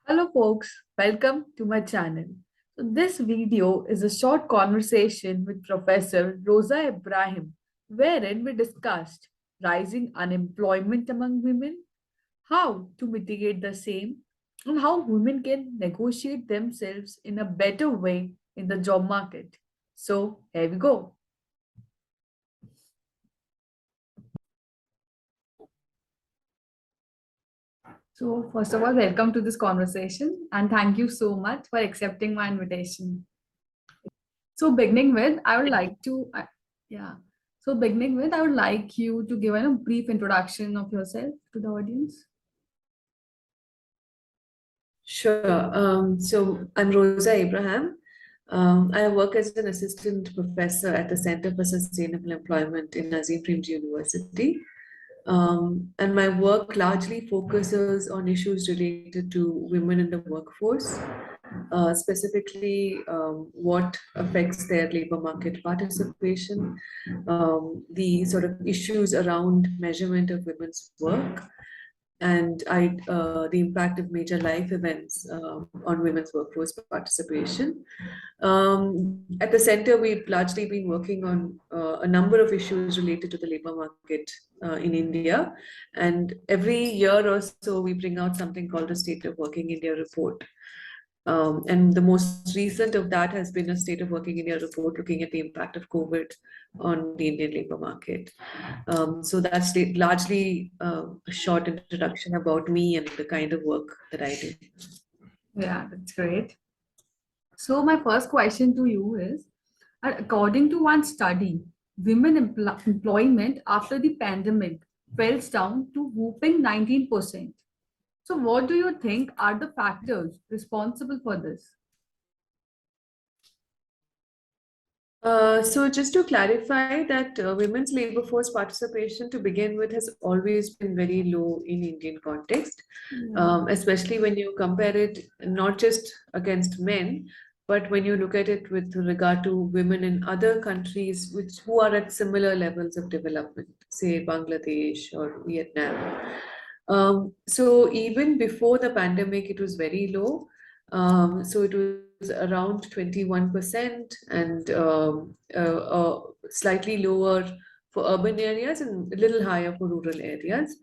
Hello folks, welcome to my channel. This video is a short conversation with Professor Rosa Abraham, wherein we discussed rising unemployment among women, how to mitigate the same, and how women can negotiate themselves in a better way in the job market. So here we go. So first of all, welcome to this conversation and thank you so much for accepting my invitation. So beginning with, I would like to, yeah. So beginning with, I would like you to give a brief introduction of yourself to the audience. Sure. So I'm Rosa Abraham. I work as an assistant professor at the Center for Sustainable Employment in Nazim Premji University. And my work largely focuses on issues related to women in the workforce, specifically what affects their labor market participation, the sort of issues around measurement of women's work, and the impact of major life events on women's workforce participation. At the center, we've largely been working on a number of issues related to the labor market in India. And every year or so, we bring out something called the State of Working India report. And the most recent of that has been a State of Working India report looking at the impact of COVID on the Indian labor market. So that's largely a short introduction about me and the kind of work that I do. Yeah, that's great. So my first question to you is, according to one study, women employment after the pandemic fell down to whooping 19%. So what do you think are the factors responsible for this? So just to clarify that women's labor force participation to begin with has always been very low in Indian context, especially when you compare it not just against men, but when you look at it with regard to women in other countries who are at similar levels of development, say Bangladesh or Vietnam. So even before the pandemic, it was very low. So it was around 21% and slightly lower for urban areas and a little higher for rural areas.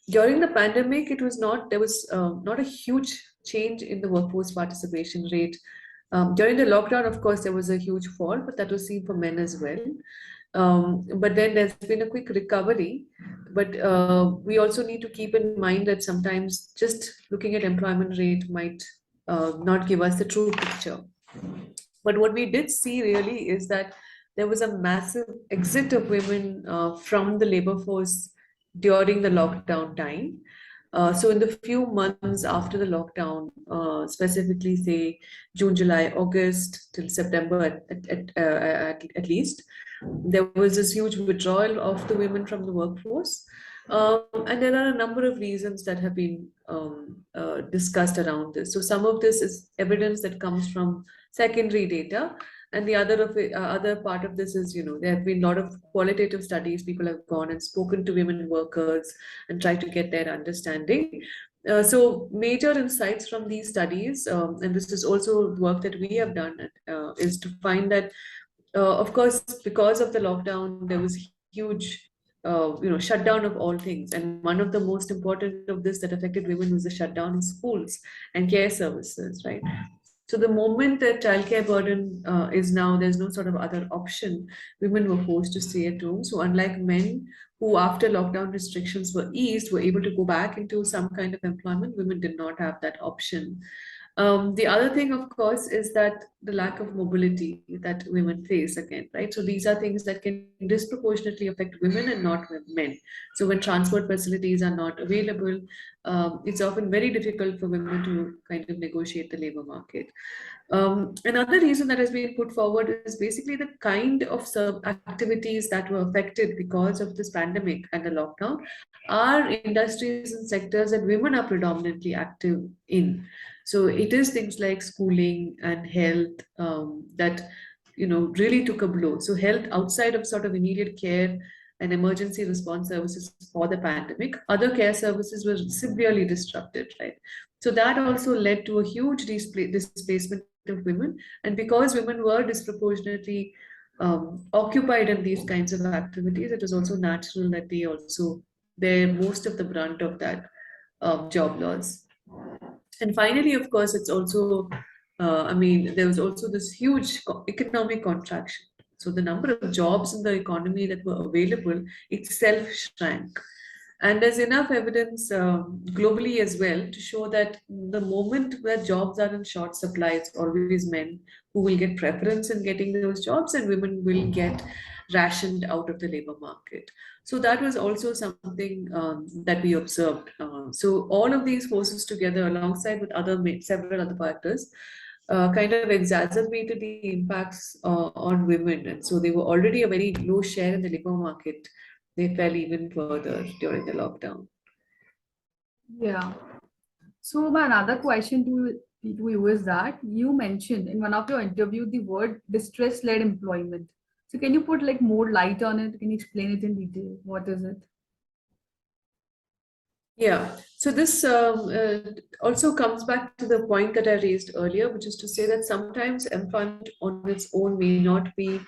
During the pandemic, there was not a huge change in the workforce participation rate. During the lockdown, of course, there was a huge fall, but that was seen for men as well. But then there's been a quick recovery. But we also need to keep in mind that sometimes just looking at employment rate might not give us the true picture. But what we did see really is that there was a massive exit of women from the labor force during the lockdown time. So in the few months after the lockdown, specifically say June, July, August till September at least, there was this huge withdrawal of the women from the workforce. And there are a number of reasons that have been discussed around this. So some of this is evidence that comes from secondary data. And the other part of this is, there have been a lot of qualitative studies. People have gone and spoken to women workers and tried to get their understanding. So major insights from these studies, and this is also work that we have done, is to find that, of course, because of the lockdown, there was huge, shutdown of all things. And one of the most important of this that affected women was the shutdown in schools and care services, right? So the moment that childcare burden is now, there's no sort of other option. Women were forced to stay at home. So unlike men who, after lockdown restrictions were eased, were able to go back into some kind of employment, women did not have that option. The other thing, of course, is that the lack of mobility that women face again, right? So these are things that can disproportionately affect women and not men. So when transport facilities are not available, it's often very difficult for women to kind of negotiate the labor market. Another reason that has been put forward is basically the kind of activities that were affected because of this pandemic and the lockdown are industries and sectors that women are predominantly active in. So it is things like schooling and health that really took a blow. So health outside of sort of immediate care and emergency response services for the pandemic, other care services were severely disrupted, right? So that also led to a huge displacement of women. And because women were disproportionately occupied in these kinds of activities, it was also natural that they also bear most of the brunt of that job loss. And finally, of course, it's also, I mean, there was also this huge economic contraction. So the number of jobs in the economy that were available itself shrank. And there's enough evidence globally as well to show that the moment where jobs are in short supply, it's always men who will get preference in getting those jobs, and women will get rationed out of the labor market. So that was also something that we observed. So all of these forces together, alongside with several other factors, kind of exacerbated the impacts on women. And so they were already a very low share in the labor market. They fell even further during the lockdown. Yeah. So my another question to you is that you mentioned in one of your interview the word distress-led employment. So can you put like more light on it? Can you explain it in detail? What is it? Yeah, so this also comes back to the point that I raised earlier, which is to say that sometimes employment on its own may not be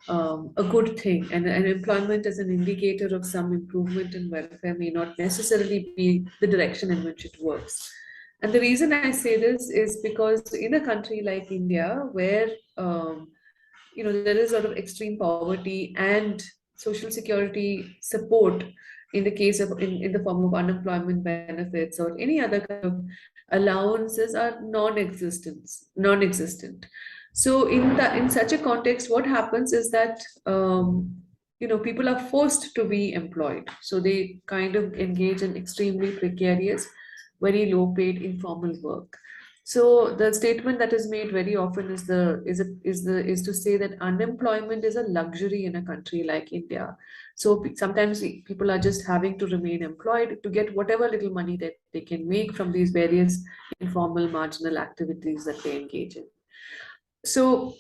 a good thing, and employment as an indicator of some improvement in welfare may not necessarily be the direction in which it works. And the reason I say this is because in a country like India, where there is sort of extreme poverty and social security support in the case of in the form of unemployment benefits or any other kind of allowances are non-existent. So in such a context, what happens is that people are forced to be employed, so they kind of engage in extremely precarious, very low paid informal work. So the statement that is made very often is to say that unemployment is a luxury in a country like India. So sometimes people are just having to remain employed to get whatever little money that they can make from these various informal marginal activities that they engage in. So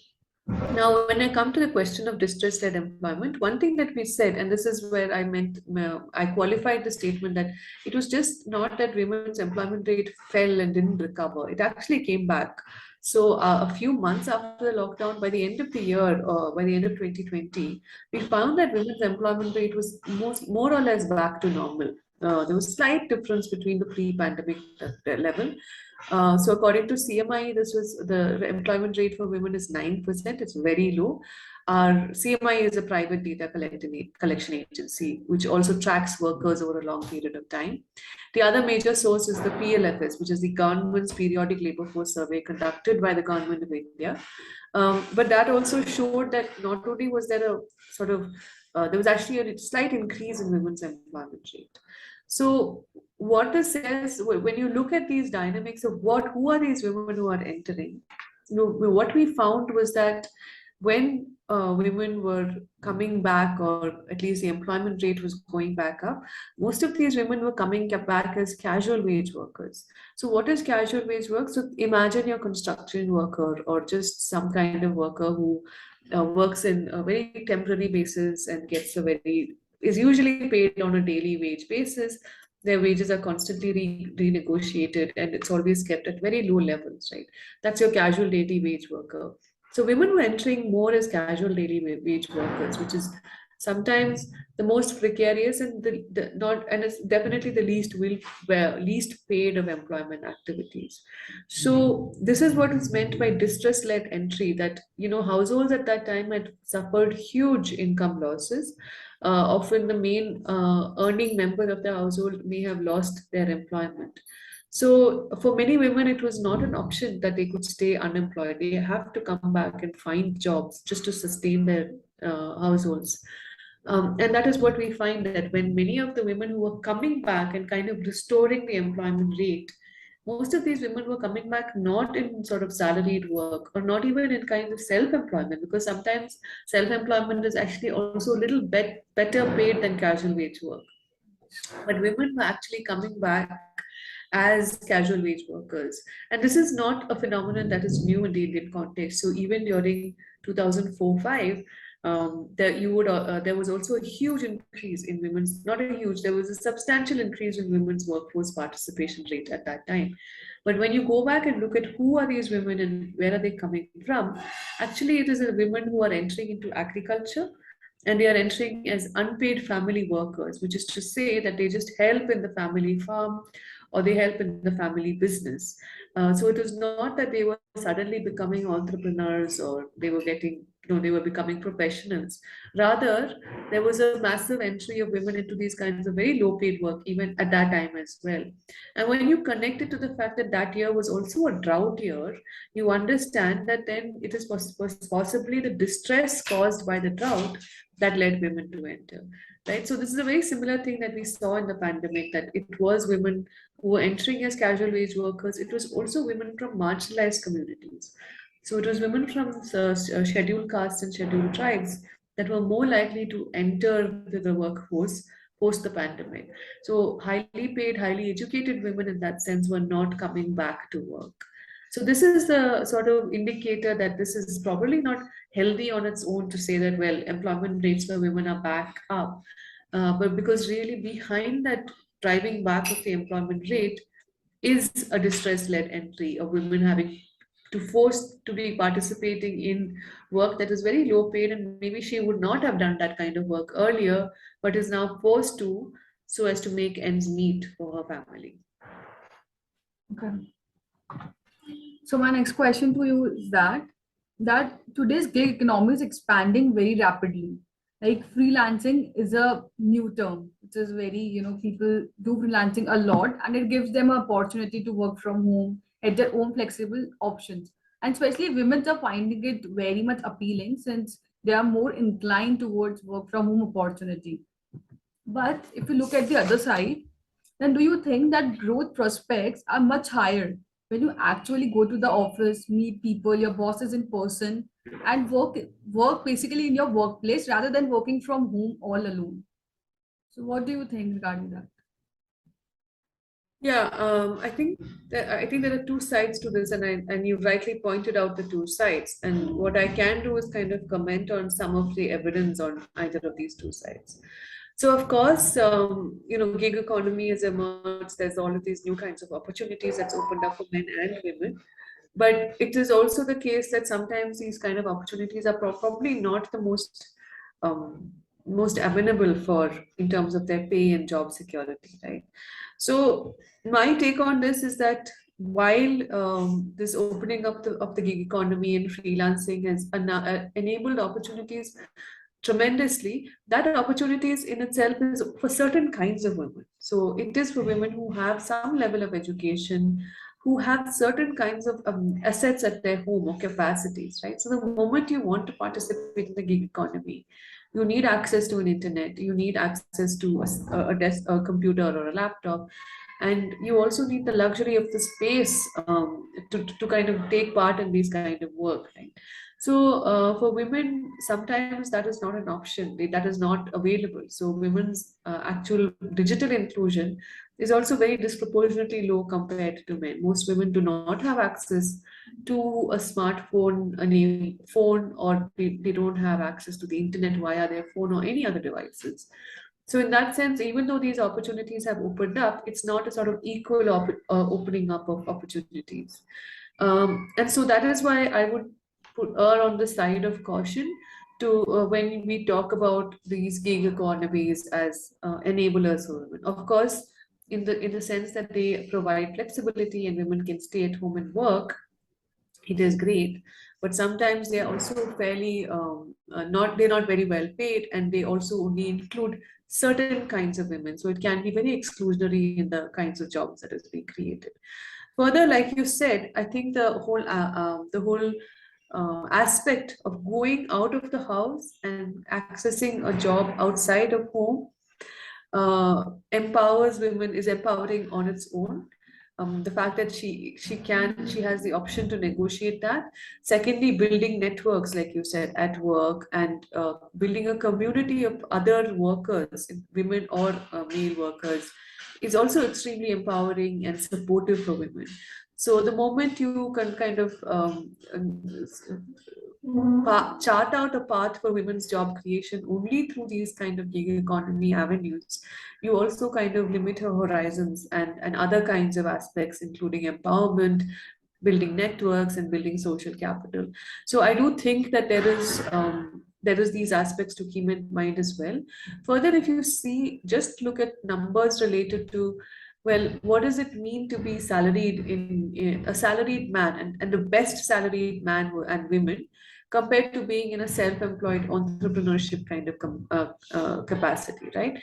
now, when I come to the question of distress-led employment, one thing that we said, and this is where I qualified the statement that it was just not that women's employment rate fell and didn't recover. It actually came back. So a few months after the lockdown, by the end of the year, by the end of 2020, we found that women's employment rate was more or less back to normal. There was slight difference between the pre-pandemic level. So according to CMI, this was the employment rate for women is 9%. It's very low. Our CMI is a private data collection agency, which also tracks workers over a long period of time. The other major source is the PLFS, which is the government's periodic labor force survey conducted by the government of India. But that also showed that not only was there a sort of there was actually a slight increase in women's employment rate. So what this says, when you look at these dynamics of who are these women who are entering, what we found was that when women were coming back, or at least the employment rate was going back up, most of these women were coming back as casual wage workers. So what is casual wage work? So imagine you're a construction worker or just some kind of worker who works in a very temporary basis and gets is usually paid on a daily wage basis. Their wages are constantly renegotiated, and it's always kept at very low levels, right? That's your casual daily wage worker. So women were entering more as casual daily wage workers, which is sometimes the most precarious and the not, and it's definitely the least paid of employment activities. So this is what is meant by distress-led entry, that households at that time had suffered huge income losses. Often the main earning member of the household may have lost their employment. So for many women, it was not an option that they could stay unemployed. They have to come back and find jobs just to sustain their households. And that is what we find, that when many of the women who were coming back and kind of restoring the employment rate, most of these women were coming back not in sort of salaried work or not even in kind of self-employment, because sometimes self-employment is actually also a little better paid than casual wage work. But women were actually coming back as casual wage workers. And this is not a phenomenon that is new in the Indian context. So even during 2004-5, There was also a huge increase in women's, not a huge, there was a substantial increase in women's workforce participation rate at that time. But when you go back and look at who are these women and where are they coming from, actually it is the women who are entering into agriculture, and they are entering as unpaid family workers, which is to say that they just help in the family farm or they help in the family business. So it was not that they were suddenly becoming entrepreneurs or they were getting, they were becoming professionals. Rather, there was a massive entry of women into these kinds of very low paid work, even at that time as well. And when you connect it to the fact that that year was also a drought year, you understand that then it is possibly the distress caused by the drought that led women to enter. Right. So this is a very similar thing that we saw in the pandemic, that it was women who were entering as casual wage workers. It was also women from marginalized communities. So it was women from scheduled castes and scheduled tribes that were more likely to enter the workforce post the pandemic. So highly paid, highly educated women in that sense were not coming back to work. So this is the sort of indicator that this is probably not healthy on its own to say that, well, employment rates for women are back up. But because really behind that driving back of the employment rate is a distress-led entry of women having to force to be participating in work that is very low paid, and maybe she would not have done that kind of work earlier, but is now forced to, so as to make ends meet for her family. Okay. So my next question to you is that today's gig economy is expanding very rapidly. Like freelancing is a new term, which is very, people do freelancing a lot and it gives them an opportunity to work from home at their own flexible options. And especially women are finding it very much appealing since they are more inclined towards work from home opportunity. But if you look at the other side, then do you think that growth prospects are much higher when you actually go to the office, meet people, your bosses in person, and work basically in your workplace rather than working from home all alone? So what do you think regarding that? Yeah, I think there are two sides to this, and you rightly pointed out the two sides. And what I can do is kind of comment on some of the evidence on either of these two sides. So, of course, gig economy has emerged. There's all of these new kinds of opportunities that's opened up for men and women. But it is also the case that sometimes these kind of opportunities are probably not the um, most amenable for in terms of their pay and job security, right? So my take on this is that while this opening up of the gig economy and freelancing has enabled opportunities tremendously, that opportunities in itself is for certain kinds of women. So it is for women who have some level of education, who have certain kinds of assets at their home or capacities, right? So the moment you want to participate in the gig economy, you need access to an internet, you need access to a computer or a laptop, and you also need the luxury of the space to kind of take part in these kind of work, right? So for women, sometimes that is not an option, that is not available. So women's actual digital inclusion is also very disproportionately low compared to men. Most women do not have access to a smartphone, a phone, or they don't have access to the internet via their phone or any other devices. So in that sense, even though these opportunities have opened up, it's not a sort of equal opening up of opportunities. And so that is why I would put err on the side of caution to when we talk about these gig economies as enablers for women. Of course, in the sense that they provide flexibility and women can stay at home and work, it is great. But sometimes they are also fairly not they're not very well paid, and they also only include certain kinds of women. So it can be very exclusionary in the kinds of jobs that is being created. Further, like you said, I think the whole aspect of going out of the house and accessing a job outside of home empowers women, is empowering on its own. The fact that she has the option to negotiate that. Secondly, building networks, like you said, at work, and building a community of other workers, women or male workers, is also extremely empowering and supportive for women. So the moment you can kind of chart out a path for women's job creation only through these kind of gig economy avenues, you also kind of limit her horizons and other kinds of aspects, including empowerment, building networks, and building social capital. So I do think that there is these aspects to keep in mind as well. Further, if you see, just look at numbers related to, well, what does it mean to be salaried in a salaried man, and the best salaried man and women compared to being in a self-employed entrepreneurship kind of capacity, right?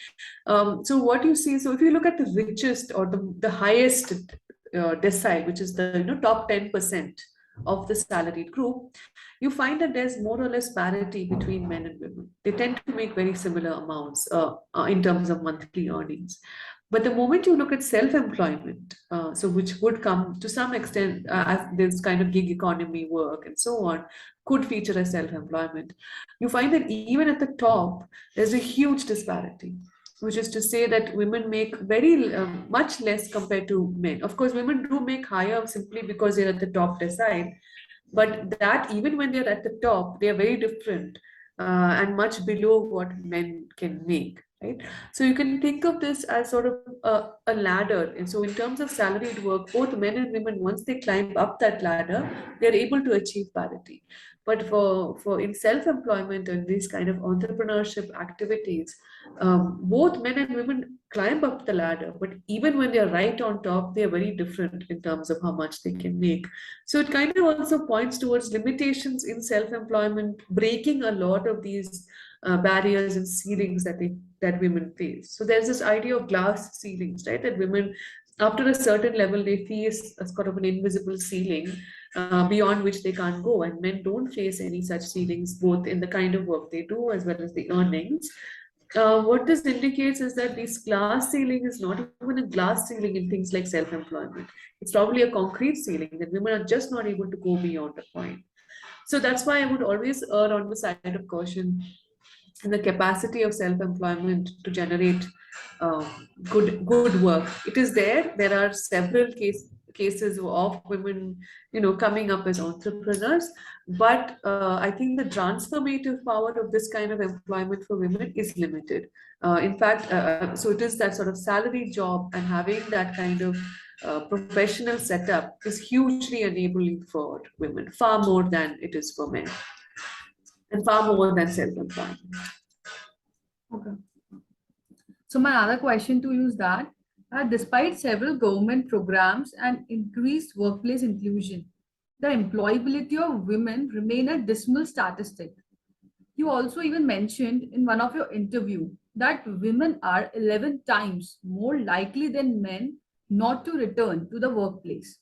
So what you see, so if you look at the richest or the highest decile, which is the top 10% of the salaried group, you find that there's more or less parity between men and women. They tend to make very similar amounts in terms of monthly earnings. But the moment you look at self-employment, so which would come to some extent as this kind of gig economy work and so on, could feature as self-employment, you find that even at the top, there's a huge disparity, which is to say that women make very much less compared to men. Of course, women do make higher simply because they're at the top decile, but that even when they're at the top, they are very different and much below what men can make. Right, so you can think of this as sort of a ladder. And so, in terms of salaried work, both men and women, once they climb up that ladder, they're able to achieve parity. But for in self-employment and these kind of entrepreneurship activities, both men and women climb up the ladder, but even when they're right on top, they're very different in terms of how much they can make. So it kind of also points towards limitations in self-employment, breaking a lot of these barriers and ceilings that women face. So there's this idea of glass ceilings, right? That women, after a certain level, they face a sort of an invisible ceiling beyond which they can't go, and men don't face any such ceilings, both in the kind of work they do as well as the earnings. What this indicates is that this glass ceiling is not even a glass ceiling in things like self-employment. It's probably a concrete ceiling that women are just not able to go beyond a point. So that's why I would always err on the side of caution and the capacity of self-employment to generate good work. It is there. There are several cases of women, coming up as entrepreneurs. But I think the transformative power of this kind of employment for women is limited. In fact, so it is that sort of salary job, and having that kind of professional setup is hugely enabling for women, far more than it is for men, and far more than self-employment. Okay. So my other question to you is that despite several government programs and increased workplace inclusion, the employability of women remain a dismal statistic. You also even mentioned in one of your interview that women are 11 times more likely than men not to return to the workplace.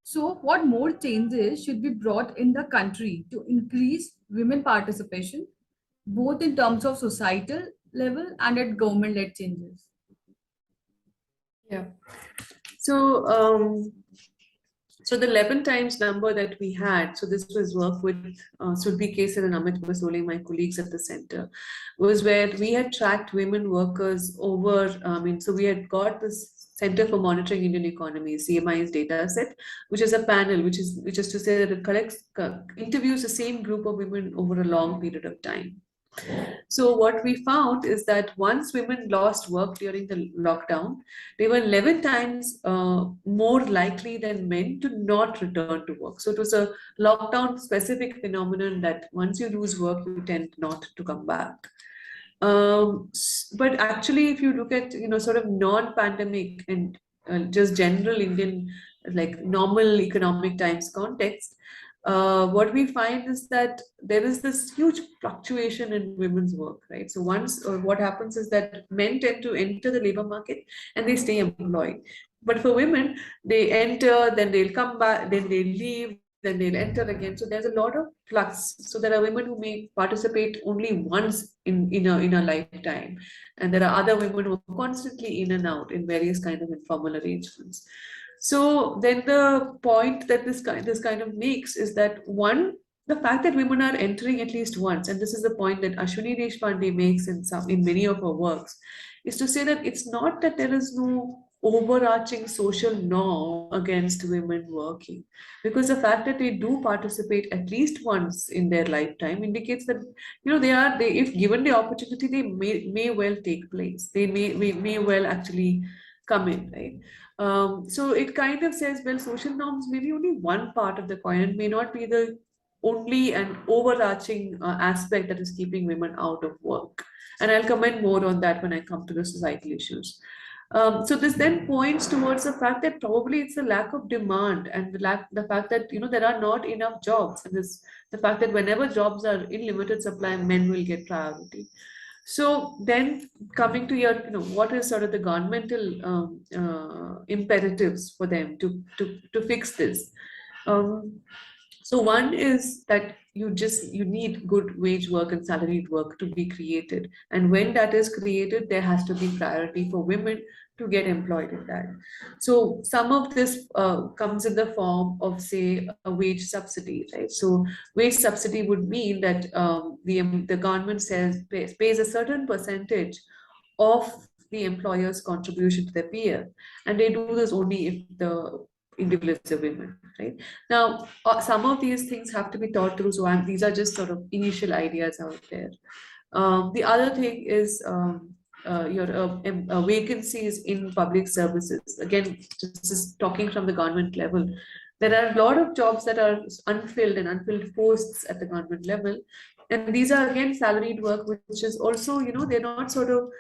So, what more changes should be brought in the country to increase women participation, both in terms of societal level and at government-led changes? Yeah. So the 11 times number that we had, so this was work with Sudbi Kesar and Amit Basole, my colleagues at the center, was where we had tracked women workers over, so we had got this Center for Monitoring Indian Economy, CMI's data set, which is a panel, which is to say that it interviews the same group of women over a long period of time. So what we found is that once women lost work during the lockdown, they were 11 times more likely than men to not return to work. So it was a lockdown specific phenomenon that once you lose work, you tend not to come back. But actually, if you look at, sort of non-pandemic and just general Indian, like normal economic times context, what we find is that there is this huge fluctuation in women's work, right? So once what happens is that men tend to enter the labor market and they stay employed. But for women, they enter, then they'll come back, then they leave, then they'll enter again. So there's a lot of flux. So there are women who may participate only once in a lifetime, and there are other women who are constantly in and out in various kind of informal arrangements. So then the point that this kind of makes is that, one, the fact that women are entering at least once, and this is the point that Ashwini Deshpande makes in many of her works, is to say that it's not that there is no overarching social norm against women working, because the fact that they do participate at least once in their lifetime indicates that they, if given the opportunity, they may well take place, they may well actually come in, right? So it kind of says, well, social norms may be only one part of the coin and may not be the only and overarching aspect that is keeping women out of work. And I'll comment more on that when I come to the societal issues. So this then points towards the fact that probably it's the lack of demand and the fact that there are not enough jobs, and this the fact that whenever jobs are in limited supply, men will get priority. So then coming to your, what is sort of the governmental imperatives for them to fix this? Um, so one is that you need good wage work and salaried work to be created. And when that is created, there has to be priority for women to get employed in that. So some of this comes in the form of, say, a wage subsidy, right? So wage subsidy would mean that the government pays a certain percentage of the employer's contribution to their PF, and they do this only if the individuals are women, right? Now, some of these things have to be thought through, so these are just sort of initial ideas out there. The other thing is your vacancies in public services. Again, this is talking from the government level. There are a lot of jobs that are unfilled and unfilled posts at the government level. And these are again salaried work, which is also, they're not sort of,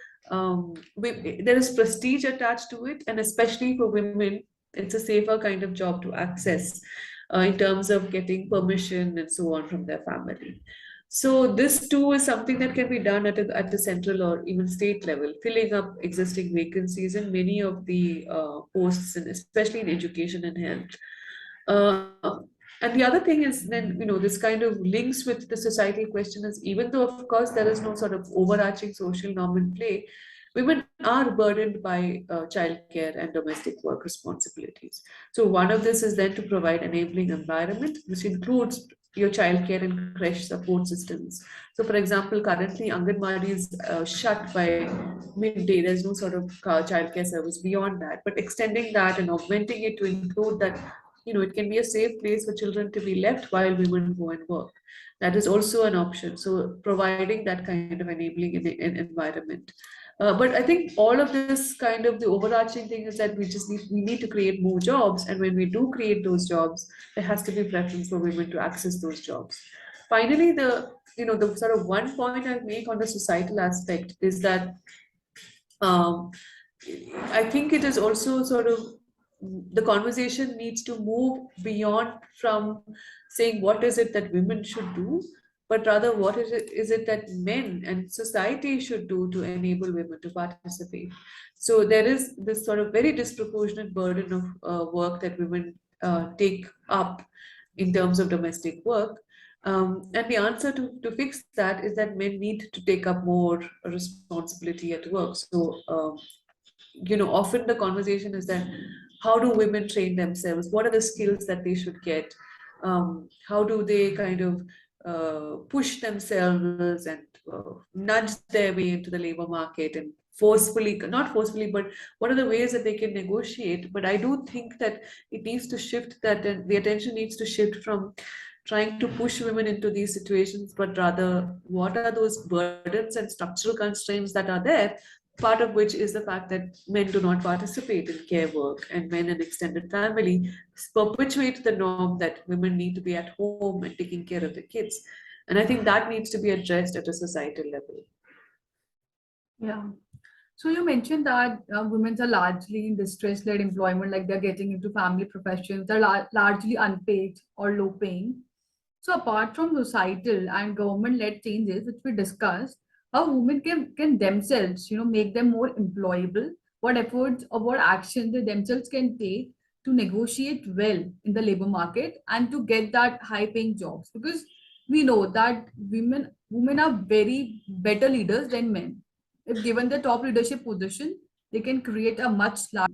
there is prestige attached to it. And especially for women, it's a safer kind of job to access in terms of getting permission and so on from their family. So this too is something that can be done at the central or even state level, filling up existing vacancies in many of the posts, and especially in education and health. And the other thing is then, this kind of links with the societal question is, even though, of course, there is no sort of overarching social norm in play, women are burdened by childcare and domestic work responsibilities. So one of this is then to provide enabling environment, which includes your childcare and creche support systems. So, for example, currently Anganwadi is shut by midday. There's no sort of childcare service beyond that. But extending that and augmenting it to include that, it can be a safe place for children to be left while women go and work. That is also an option. So, providing that kind of enabling environment. But I think all of this kind of the overarching thing is that we need to create more jobs, and when we do create those jobs, there has to be preference for women to access those jobs. Finally, the sort of one point I make on the societal aspect is that um, I think it is also sort of the conversation needs to move beyond from saying what is it that women should do, but rather what is it that men and society should do to enable women to participate. So there is this sort of very disproportionate burden of work that women take up in terms of domestic work. And the answer to fix that is that men need to take up more responsibility at work. So often the conversation is that how do women train themselves, what are the skills that they should get, how do they kind of push themselves and nudge their way into the labor market, and forcefully, not forcefully, but what are the ways that they can negotiate. But I do think that it needs to shift, that the attention needs to shift from trying to push women into these situations, but rather what are those burdens and structural constraints that are there, part of which is the fact that men do not participate in care work, and men and extended family perpetuate the norm that women need to be at home and taking care of the kids. And I think that needs to be addressed at a societal level. Yeah. So you mentioned that women are largely in distress-led employment, like they're getting into family professions, they're largely unpaid or low paying. So apart from societal and government-led changes, which we discussed, how women can themselves, make them more employable, what efforts or what action they themselves can take to negotiate well in the labor market and to get that high-paying jobs. Because we know that women are very better leaders than men. If given the top leadership position, they can create a much larger.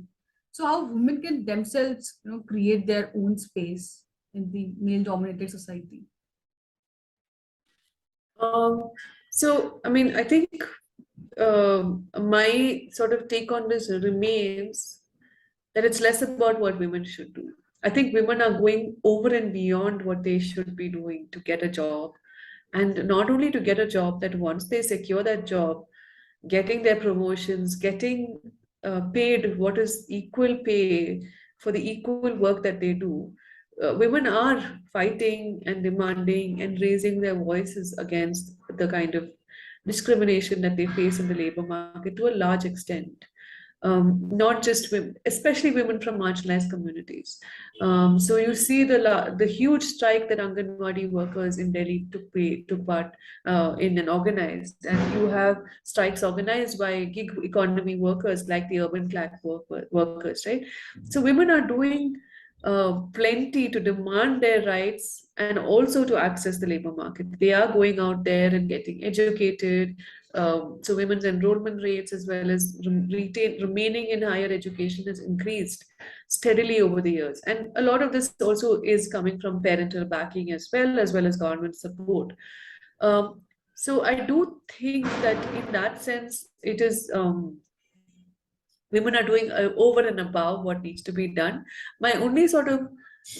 So how women can themselves, create their own space in the male-dominated society? Um, so, I mean, I think my sort of take on this remains that it's less about what women should do. I think women are going over and beyond what they should be doing to get a job. And not only to get a job, that once they secure that job, getting their promotions, getting paid what is equal pay for the equal work that they do. Women are fighting and demanding and raising their voices against the kind of discrimination that they face in the labor market to a large extent. Not just women, especially women from marginalized communities. So you see the huge strike that Anganwadi workers in Delhi took part in and organized, and you have strikes organized by gig economy workers like the urban workers, right? So women are doing plenty to demand their rights and also to access the labor market. They are going out there and getting educated. So women's enrollment rates as well as remaining in higher education has increased steadily over the years. And a lot of this also is coming from parental backing as well as government support. So I do think that in that sense, it is women are doing over and above what needs to be done. My only sort of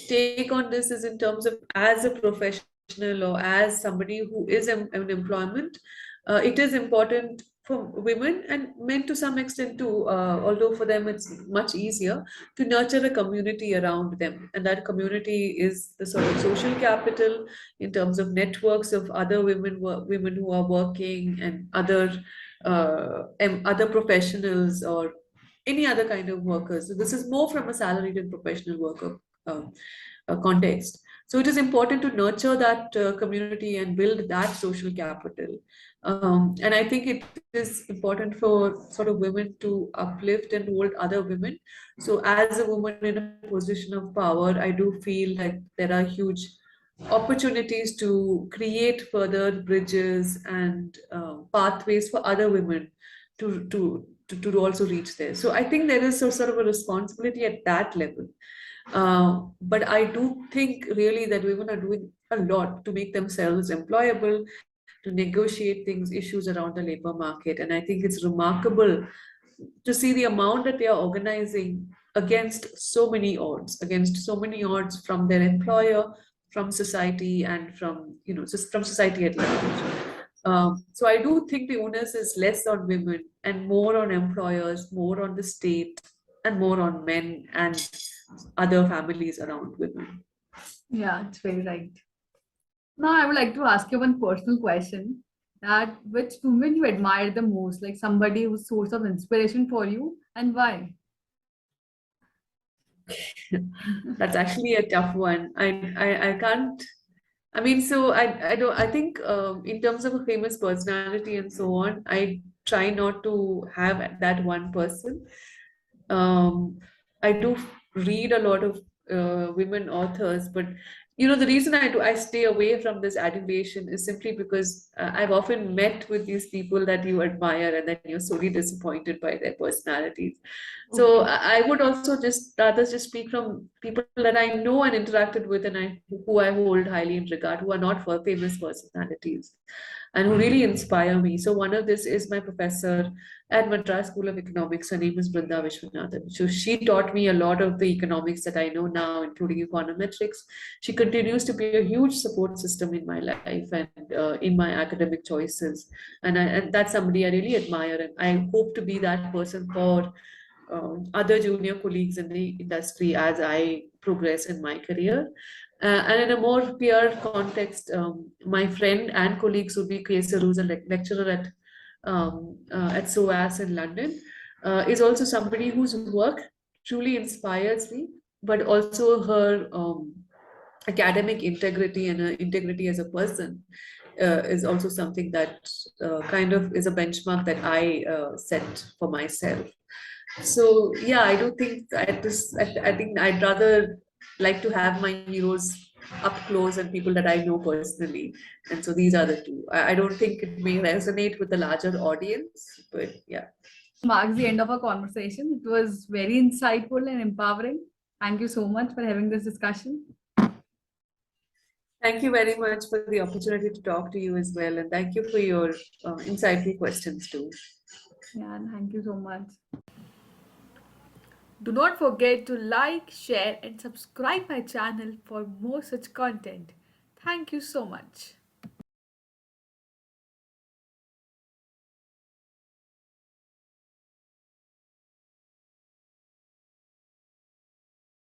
take on this is in terms of as a professional or as somebody who is in employment, it is important for women and men to some extent too, although for them it's much easier to nurture a community around them. And that community is the sort of social capital in terms of networks of other women who are working and other professionals or any other kind of workers. So this is more from a salaried and professional worker um, context. So it is important to nurture that community and build that social capital. And I think it is important for sort of women to uplift and hold other women. So as a woman in a position of power, I do feel like there are huge opportunities to create further bridges and pathways for other women to also reach there. So I think there is a sort of a responsibility at that level. But I do think really that women are doing a lot to make themselves employable, to negotiate things, issues around the labor market. And I think it's remarkable to see the amount that they are organizing against so many odds from their employer, from society, and from, just from society at large. So I do think the onus is less on women and more on employers, more on the state, and more on men and other families around women. Yeah, it's very right. Now, I would like to ask you one personal question, that which woman you admire the most, like somebody who's source of inspiration for you, and why? That's actually a tough one. I can't. I mean, so I don't. I think in terms of a famous personality and so on, I try not to have that one person. Um, I do read a lot of women authors, but the reason I stay away from this adulation is simply because I've often met with these people that you admire and then you're sorely disappointed by their personalities. So Okay. I would also just rather just speak from people that I know and interacted with and who I hold highly in regard, who are not for famous personalities and who really inspire me. So one of this is my professor at Madras School of Economics. Her name is Brinda Vishwanathan. So she taught me a lot of the economics that I know now, including econometrics. She continues to be a huge support system in my life and in my academic choices. And that's somebody I really admire. And I hope to be that person for other junior colleagues in the industry as I progress in my career. And in a more peer context, my friend and colleagues would be Kesar, who's a lecturer at SOAS in London, is also somebody whose work truly inspires me, but also her academic integrity and her integrity as a person is also something that kind of is a benchmark that I set for myself. So yeah, I do think I think I'd rather like to have my heroes up close and people that I know personally. And so these are the two. I don't think it may resonate with the larger audience, but yeah. Marks the end of our conversation. It was very insightful and empowering. Thank you so much for having this discussion. Thank you very much for the opportunity to talk to you as well. And thank you for your insightful questions too. Yeah, thank you so much. Do not forget to like, share, and subscribe my channel for more such content. Thank you so much.